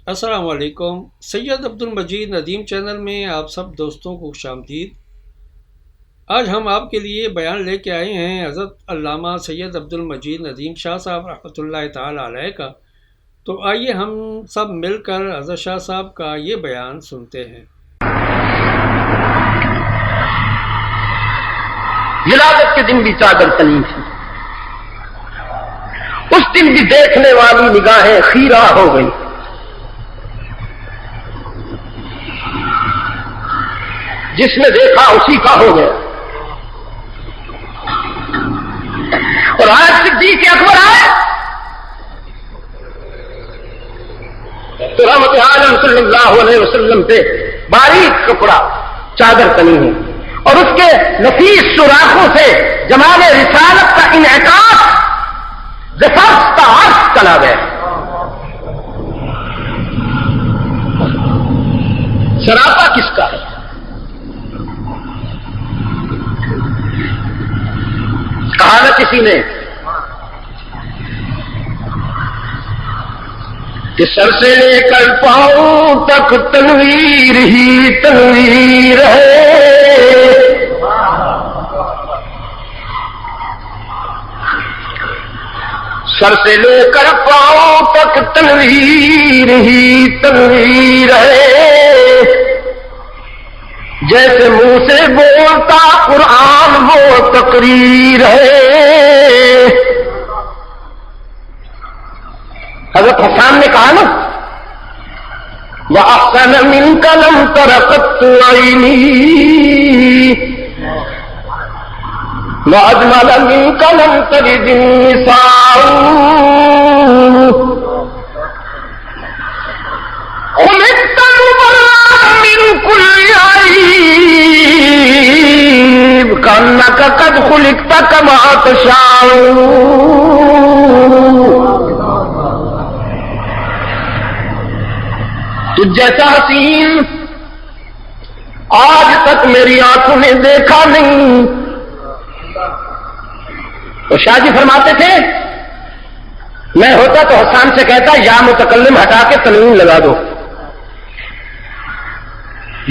السلام علیکم۔ سید عبد المجید ندیم چینل میں آپ سب دوستوں کو خوش آمدید۔ آج ہم آپ کے لیے بیان لے کے آئے ہیں حضرت علامہ سید عبد المجید ندیم شاہ صاحب رحمۃ اللہ تعالی علیہ کا۔ تو آئیے ہم سب مل کر حضرت شاہ صاحب کا یہ بیان سنتے ہیں۔ ولادت کے دن بھی چادر تنی تھی، اس دن بھی دیکھنے والی نگاہیں خیرہ ہو گئی۔ جس نے دیکھا اسی کا ہو گیا۔ اور آج صدیق اکبر آئے تو رحمت عالم صلی اللہ علیہ وسلم پہ باریک کپڑا چادر تنی ہے، اور اس کے نفیس سوراخوں سے جمال رسالت کا انعکاس زفاف کا عرش چلا گیا۔ سراپا کس کا ہے؟ کہا نا کسی نے کہ سر سے لے کر پاؤں تک تنویر ہی تنویر ہے، سر سے لے کر پاؤں تک تنویر ہی تنویر ہے، جیسے منہ سے بولتا قرآن وہ تقریر ہے۔ حضرت حسان نے کہا نا وَأَحْسَنَ مِنْكَ لَمْ تَرَ قَطُّ عَيْنِي وَأَجْمَلَ مِنْكَ لَمْ تَلِدِ النِّسَاءُ خُلِقْتَ مُبَرَّأً مِنْ كُلِّ عَيْبٍ كَأَنَّكَ قَدْ خُلِقْتَ كَمَا تَشَاءُ۔ تجھ جیسا حسین آج تک میری آنکھوں نے دیکھا نہیں۔ تو شاہ جی فرماتے تھے میں ہوتا تو حسان سے کہتا یا متکلم ہٹا کے تنوین لگا دو۔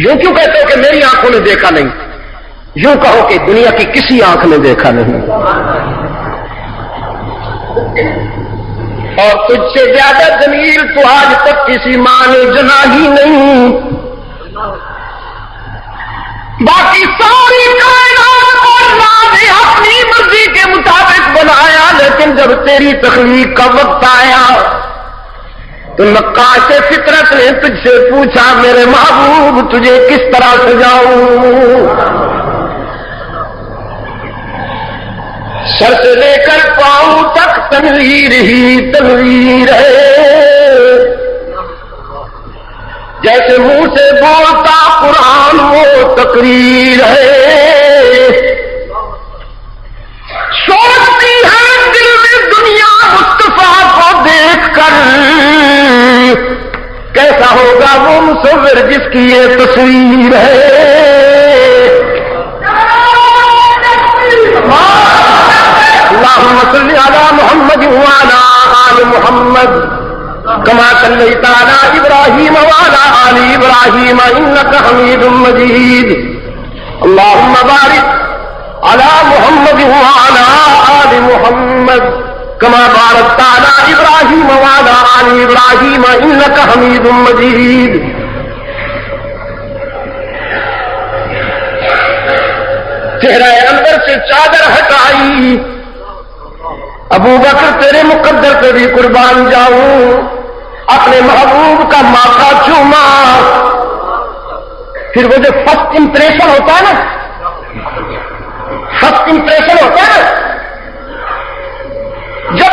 یوں کیوں کہتے ہو کہ میری آنکھوں نے دیکھا نہیں؟ یوں کہو کہ دنیا کی کسی آنکھ نے دیکھا نہیں، اور تجھ سے زیادہ جمیل تو آج تک کسی ماں نے جنا ہی نہیں۔ باقی ساری کائنات کو اللہ نے اپنی مرضی کے مطابق بنایا، لیکن جب تیری تخلیق کا وقت آیا تو نقاش فطرت نے تجھ سے پوچھا میرے محبوب تجھے کس طرح سجاؤں؟ سر سے لے کر پاؤں تک تنویر ہی تنویر ہے، جیسے منہ سے بولتا قرآن وہ تقریر ہے۔ سوچتی ہے دل میں دنیا مصطفیٰ کو دیکھ کر کیسا ہوگا وہ مصور جس کی یہ تصویر ہے۔ اللهم صل على محمد وعلى آل محمد كما صليت على إبراهيم وعلى آل إبراهيم إنك حميد مجيد، اللهم بارك على محمد وعلى آل محمد كما باركت على إبراهيم وعلى آل إبراهيم إنك حميد مجيد۔ چہرہ اندر سے چادر ہٹائی، ابو بکر تیرے مقدر پہ بھی قربان جاؤں، اپنے محبوب کا ماتھا چوما۔ پھر وہ جو فرسٹ امپریشن ہوتا ہے نا، فرسٹ امپریشن ہوتا ہے جب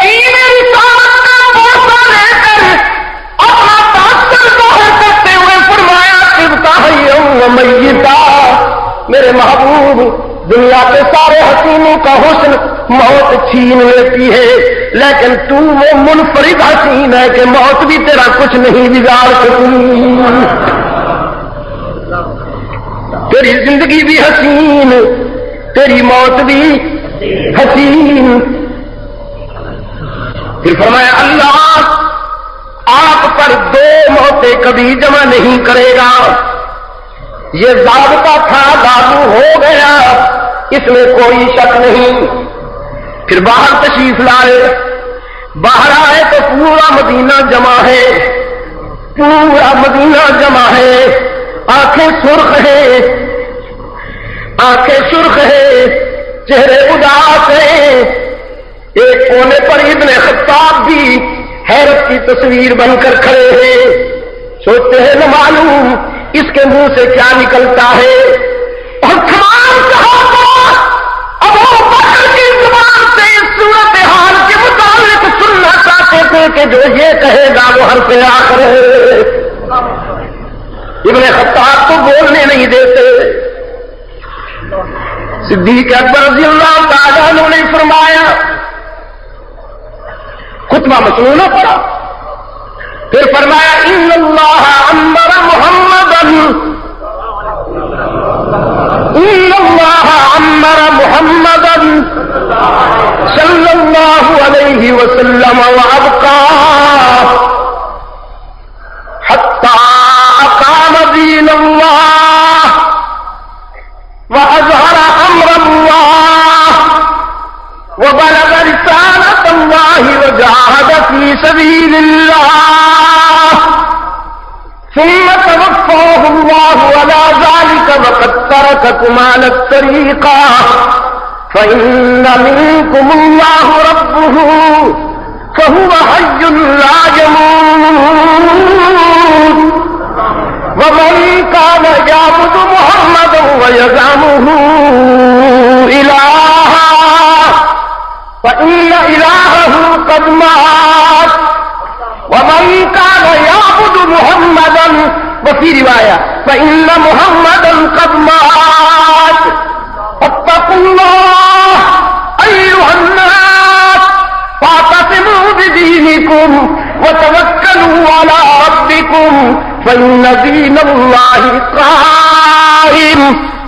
رسالت کا بوسہ لے کر اپنا تاثر ظاہر کرتے ہوئے فرمایا طبتا حیا و میتا، میرے محبوب دنیا کے سارے حسینوں کا حسن موت چھین لیتی ہے، لیکن تو وہ منفرد حسین ہے کہ موت بھی تیرا کچھ نہیں بگاڑ سکتی۔ تیری زندگی بھی حسین، تیری موت بھی حسین۔ پھر فرمایا اللہ آپ پر دو موت بھی جمع نہیں کرے گا. یہ ضابطہ تھا، لاگو ہو گیا، اس میں کوئی شک نہیں. پھر باہر تشریف لائے، باہر آئے تو پورا مدینہ جمع ہے، پورا مدینہ جمع ہے. آنکھیں سرخ ہیں، آنکھیں سرخ ہیں، چہرے اداس ہیں. ایک کونے پر ابن خطاب بھی حیرت کی تصویر بن کر کھڑے ہیں. سوچتے ہیں نہ معلوم اس کے منہ سے کیا نکلتا ہے. اور تمام صحابہ ابو بکر کی زبان سے اس صورتحال کے متعلق سننا چاہتے تھے کہ جو یہ کہے گا وہ حرف آخر ہے. ابن خطاب تو بولنے نہیں دیتے. صدیق اکبر رضی اللہ تعالیٰ عنہ نے فرمایا، خطبہ مسنونہ پڑا، پھر فرمایا ان اللہ امر محمدا، ان اللہ امر محمدا صلی اللہ علیہ وسلم وابقا حتی اقام دین اللہ واظہر امر اللہ وبلغ رسالۃ اللہ وجاہد فی سبیل اللہ ثم توفاه الله على ذلك وقد ترككم على الطريقة فإن منكم الله ربه فهو حي لا يموت ومن كان يعبد محمدا ويزعمه إلها فإن إلهه قد مات ومن كان يعبد محمدا وفي رواية فإن محمدا قد مات فاتقوا الله أيها الناس فاعتصموا بدينكم وتوكلوا على ربكم فإن دين الله قائم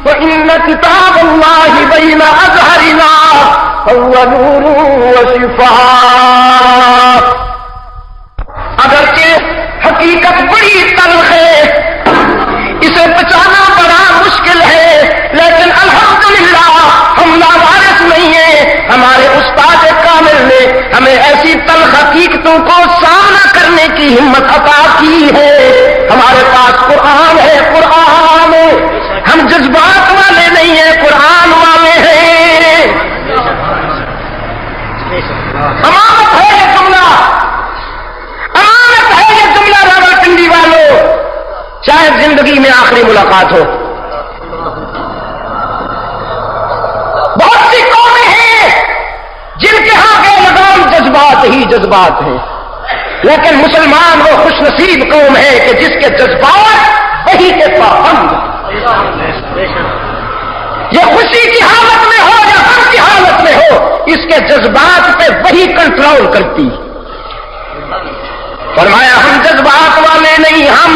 وإن كتاب الله بين أظهرنا فهو نور وشفاء. اگرچہ حقیقت بڑی تلخ ہے، اسے بچانا بڑا مشکل ہے، لیکن الحمدللہ ہم لاوارث نہیں ہیں. ہمارے استاد کامل نے ہمیں ایسی تلخ حقیقتوں کو سامنا کرنے کی ہمت عطا کی ہے. ہمارے پاس قرآن ہے، قرآن، ہم جذبات والے نہیں ہیں، قرآن والے ہیں. امانت ہے یہ جملہ، امانت ہے یہ جملہ راولپنڈی والوں، شاید زندگی میں آخری ملاقات ہو. بہت سی قومیں ہیں جن کے ہاں کے لگام جذبات ہی جذبات ہیں، لیکن مسلمان وہ خوش نصیب قوم ہے کہ جس کے جذبات وہی کے پابند. یہ خوشی کی حالت میں ہو یا غم کی حالت میں ہو، اس کے جذبات پہ وہی کنٹرول کرتی. فرمایا ہم جذبات والے نہیں، ہم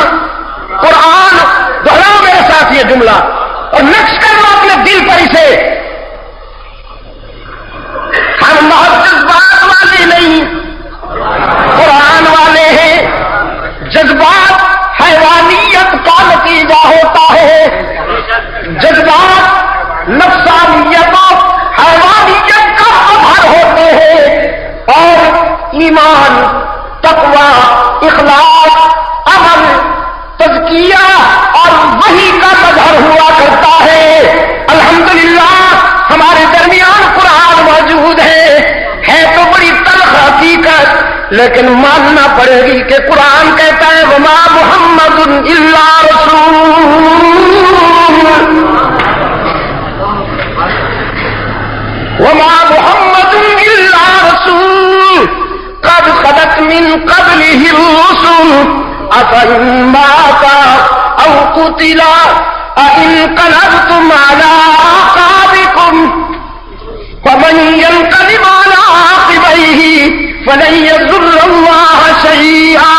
قرآن. دہراؤ میرے ساتھ یہ جملہ اور نقش کر لو اپنے دل پر اسے. ہم بہت جذبات والے نہیں، قرآن والے ہیں. جذبات حیوانیت کا نتیجہ ہوتا ہے، جذبات نفسانیت و حیوانیت کا اظہار ہوتے ہیں، اور ایمان، تقوی، اخلاص، عمل، تزکیہ اور وحی کا مظہر ہوا کرتا ہے. الحمدللہ ہمارے درمیان قرآن موجود ہے تو بڑی تلخ حقیقت، لیکن ماننا پڑے گی کہ قرآن کہتا ہے وما محمد الا رسول، وما محمد الا رسول قد خلت من قبله الرسل افإن مات او قتل انقلبتم على اعقابكم فمن ينقلب على عقبيه فلن يضر الله شيئا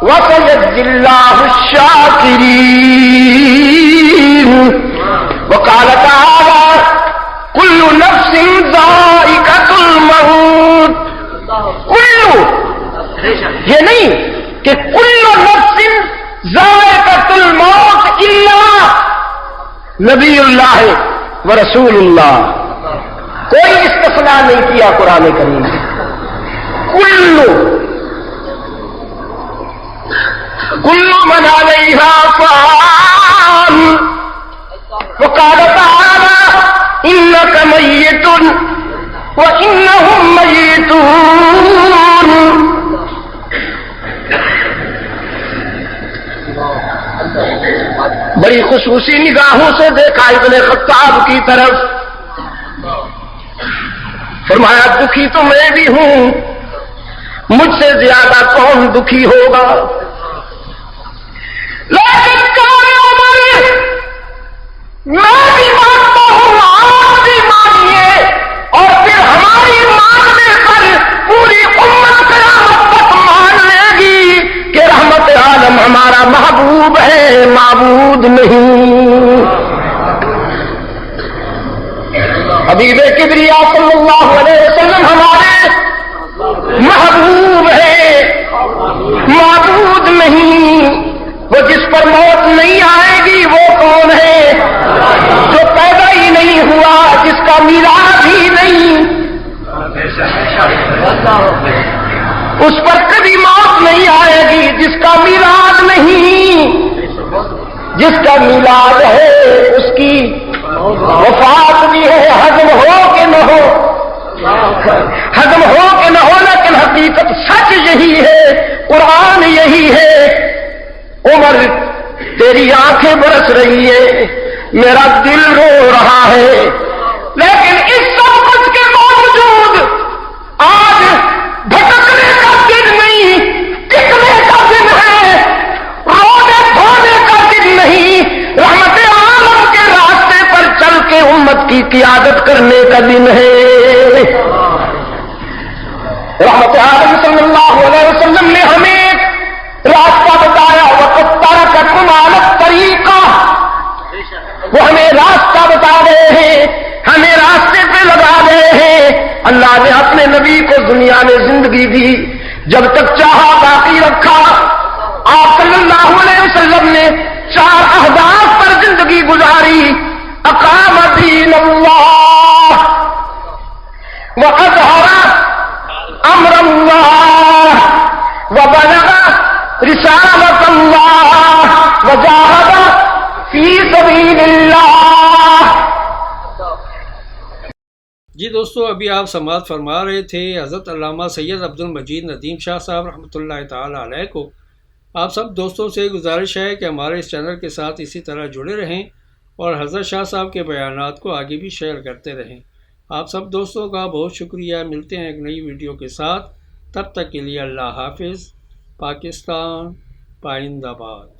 وسيجزي الله الشاكرين. وقال تعالى كل نفس ذائقة الموت. کل، یہ نہیں کہ کل نفس نبی اللہ و رسول اللہ، کوئی استثناء نہیں کیا قرآن کریم میں. کل من علیہا فان، وقال تعالی انک میت وانہم میتون. بڑی خصوصی نگاہوں سے دیکھا ابن خطاب کی طرف، فرمایا دکھی تو میں بھی ہوں، مجھ سے زیادہ کون دکھی ہوگا. لیکن میں بھی مانتا ہوں، آپ بھی مانیے، اور پھر ہماری ماننے پر پوری امت قیامت تک مان لے گی کہ رحمت عالم ہمارا محبوب ہے، معبود نہیں. حبیب کبریا صلی اللہ علیہ وسلم ہمارے محبوب ہے، معبود نہیں. وہ جس پر موت نہیں آئے گی وہ کون ہے؟ جو پیدا ہی نہیں ہوا، جس کا میلاد ہی نہیں، اس پر کبھی موت نہیں آئے گی، جس کا میلاد نہیں. جس کا میلاد ہے اس کی وفات بھی ہے، ہضم ہو کہ نہ ہو، ہضم ہو کہ نہ ہو، لیکن حقیقت سچ یہی ہے، قرآن یہی ہے. عمر تیری آنکھیں برس رہی ہے، میرا دل رو رہا ہے، لیکن اس سب کچھ کے باوجود آج بھٹکنے کا دن نہیں، ٹکنے کا دن ہے، رونے دھونے کا دن نہیں، رحمت عالم کے راستے پر چل کے امت کی قیادت کرنے کا دن ہے. رحمت عالم صلی اللہ علیہ وسلم نے ہمیں راستہ بتایا، وقت ترککم علی الطریقہ، وہ ہمیں راستہ بتا رہے ہیں، ہمیں راستے پہ لگا رہے ہیں. اللہ نے اپنے نبی کو دنیا میں زندگی دی، جب تک چاہا باقی رکھا. آپ صلی اللہ علیہ وسلم نے 4 اہداف پر زندگی گزاری. اقام دین اللہ واظہر امر اللہ وبلغ رسالت اللہ وجاہد فی سبیل اللہ. جی دوستو، ابھی آپ سماعت فرما رہے تھے حضرت علامہ سید عبد المجید ندیم شاہ صاحب رحمۃ اللہ تعالی علیہ کو. آپ سب دوستوں سے گزارش ہے کہ ہمارے اس چینل کے ساتھ اسی طرح جڑے رہیں اور حضرت شاہ صاحب کے بیانات کو آگے بھی شیئر کرتے رہیں. آپ سب دوستوں کا بہت شکریہ. ملتے ہیں ایک نئی ویڈیو کے ساتھ، تب تک کے لیے اللہ حافظ. پاکستان پائندہ باد.